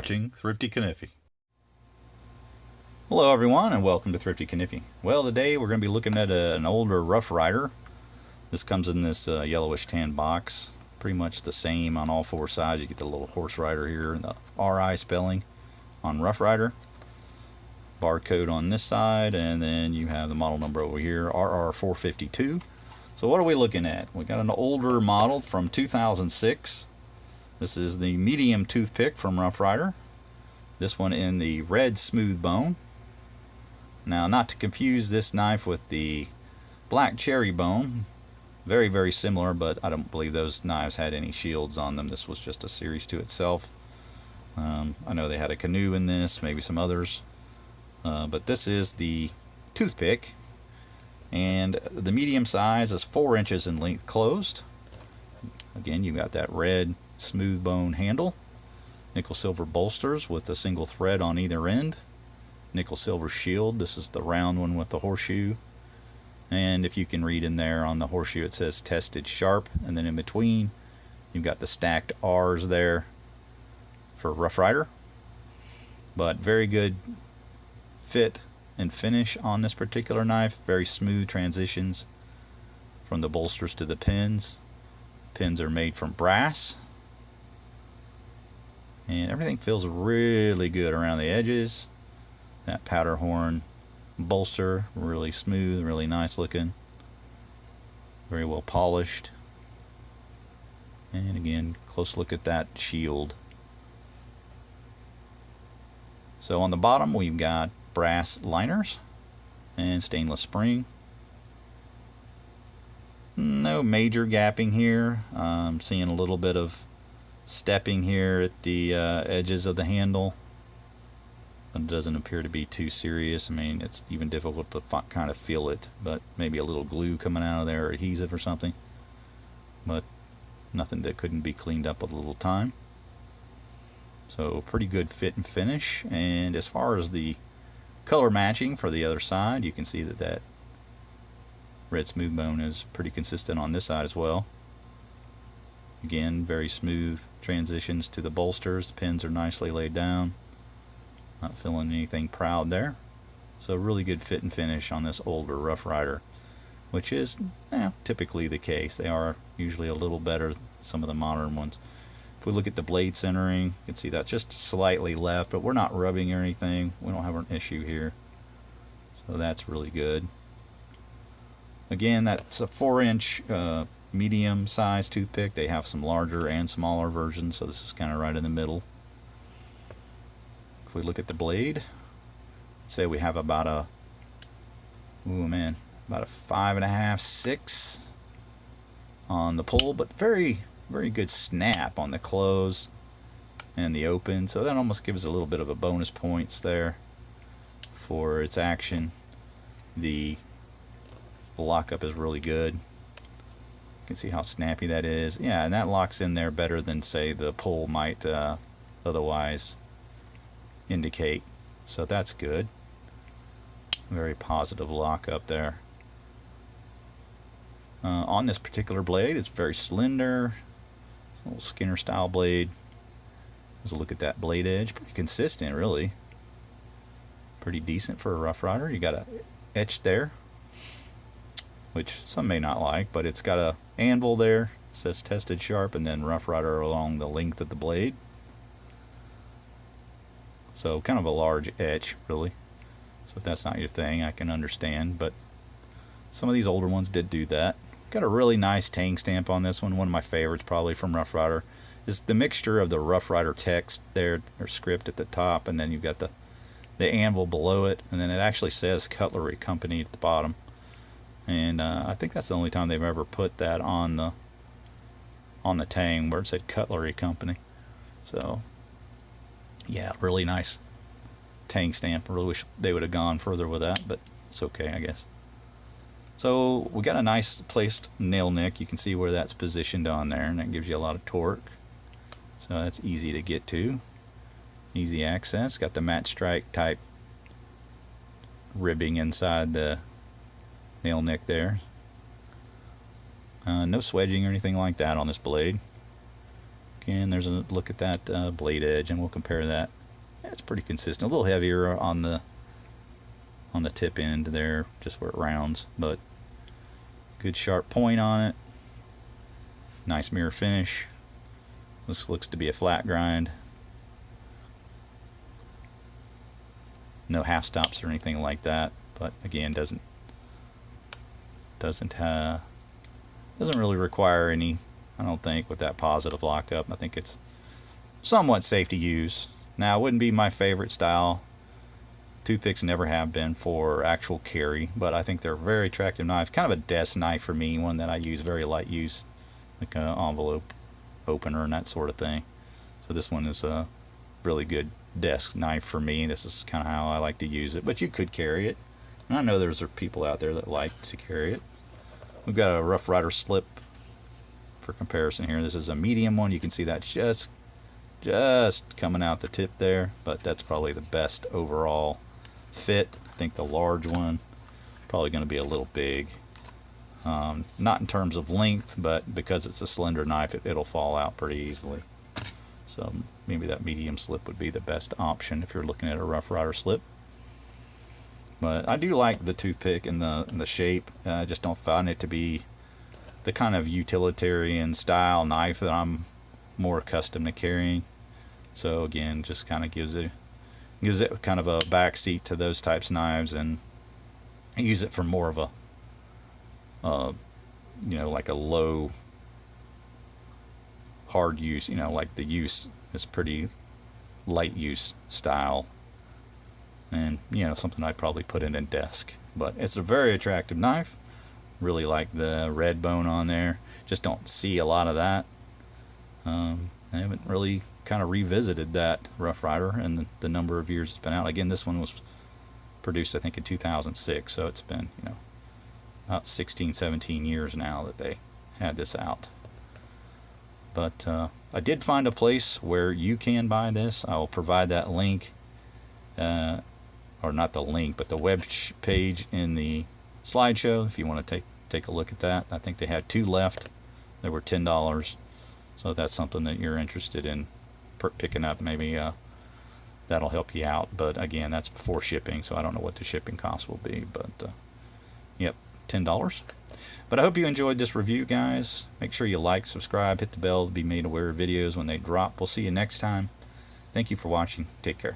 watching Thrifty Kaniffy. Hello everyone and welcome to Thrifty Kaniffy. Well, today we're going to be looking at an older Rough Ryder. This comes in this yellowish tan box. Pretty much the same on all four sides. You get the little horse rider here and the RI spelling on Rough Ryder. Barcode on this side, and then you have the model number over here, RR452. So what are we looking at? We got an older model from 2006. This is the medium toothpick from Rough Ryder. This one in the red smooth bone. Now, not to confuse this knife with the black cherry bone. Very, very similar, but I don't believe those knives had any shields on them. This was just a series to itself. I know they had a canoe in this, maybe some others. But this is the toothpick. And the medium size is 4 inches in length closed. Again, you got that red smooth bone handle. Nickel silver bolsters with a single thread on either end. Nickel silver shield. This is the round one with the horseshoe. And if you can read in there on the horseshoe, it says tested sharp. And then in between, you've got the stacked R's there for Rough Ryder. But very good fit and finish on this particular knife. Very smooth transitions from the bolsters to the pins. Pins are made from brass. And everything feels really good around the edges. That powder horn bolster, really smooth, really nice looking. Very well polished. And again, close look at that shield. So on the bottom we've got brass liners and stainless spring. No major gapping here. I'm seeing a little bit of stepping here at the edges of the handle, but it doesn't appear to be too serious. I mean, it's even difficult to kind of feel it, but maybe a little glue coming out of there or adhesive or something, but nothing that couldn't be cleaned up with a little time. So pretty good fit and finish. And as far as the color matching for the other side, you can see that that red smooth bone is pretty consistent on this side as well. Again, very smooth transitions to the bolsters. The pins are nicely laid down. Not feeling anything proud there. So really good fit and finish on this older Rough Ryder, which is typically the case. They are usually a little better than some of the modern ones. If we look at the blade centering, you can see that's just slightly left, but we're not rubbing or anything. We don't have an issue here. So that's really good. Again, that's a 4-inch medium sized toothpick. They have some larger and smaller versions, so this is kind of right in the middle. If we look at the blade, let's say we have about a about a 5.5, 6 on the pull, but very good snap on the close and the open, so that almost gives a little bit of a bonus points there for its action. The lockup is really good. You can see how snappy that is. Yeah, and that locks in there better than, say, the pull might otherwise indicate. So that's good. Very positive lockup there. On this particular blade, it's very slender. A little Skinner style blade. Let's look at that blade edge. Pretty consistent, really. Pretty decent for a Rough Ryder. You got a etch there, which some may not like, but it's got a anvil there. It says tested sharp, and then Rough Ryder along the length of the blade. So kind of a large etch, really. So if that's not your thing, I can understand, but some of these older ones did do that. Got a really nice tang stamp on this one. One of my favorites probably from Rough Ryder is the mixture of the Rough Ryder text there, or script at the top, and then you've got the anvil below it, and then it actually says Cutlery Company at the bottom. And I think that's the only time they've ever put that on the tang, where it said Cutlery Company. So yeah, really nice tang stamp. I really wish they would have gone further with that, but it's okay, I guess. So we got a nice placed nail nick. You can see where that's positioned on there, and that gives you a lot of torque. So that's easy to get to. Easy access. Got the match strike type ribbing inside the nail nick there. No swedging or anything like that on this blade. Again, there's a look at that blade edge, and we'll compare that It's pretty consistent. A little heavier on the tip end there, just where it rounds, but good sharp point on it. Nice mirror finish. Looks to be a flat grind. No half stops or anything like that, but again, doesn't really require any, I don't think, with that positive lockup. I think it's somewhat safe to use. Now, it wouldn't be my favorite style. Toothpicks never have been for actual carry, but I think they're a very attractive knife. Kind of a desk knife for me, one that I use, very light use, like an envelope opener and that sort of thing. So this one is a really good desk knife for me. This is kind of how I like to use it, but you could carry it. And I know there's people out there that like to carry it. We've got a Rough Rider slip for comparison here. This is a medium one. You can see that just coming out the tip there, but that's probably the best overall fit. I think the large one probably going to be a little big, not in terms of length, but because it's a slender knife, it'll fall out pretty easily. So maybe that medium slip would be the best option if you're looking at a Rough Rider slip. But I do like the Toothpick and the shape. I just don't find it to be the kind of utilitarian style knife that I'm more accustomed to carrying. So again, just kind of gives it kind of a backseat to those types of knives, and use it for more of a like a low hard use, like the use is pretty light use style, and something I'd probably put in a desk. But it's a very attractive knife. Really like the red bone on there. Just don't see a lot of that. I haven't really kind of revisited that Rough Rider in the number of years it's been out. Again, this one was produced, I think, in 2006, so it's been about 16-17 years now that they had this out. But I did find a place where you can buy this. I will provide that link, or not the link, but the web page in the slideshow if you want to take a look at that. I think they had 2 left. They were $10. So if that's something that you're interested in picking up, maybe that'll help you out. But again, that's before shipping, so I don't know what the shipping cost will be. But yep, $10. But I hope you enjoyed this review, guys. Make sure you like, subscribe, hit the bell to be made aware of videos when they drop. We'll see you next time. Thank you for watching. Take care.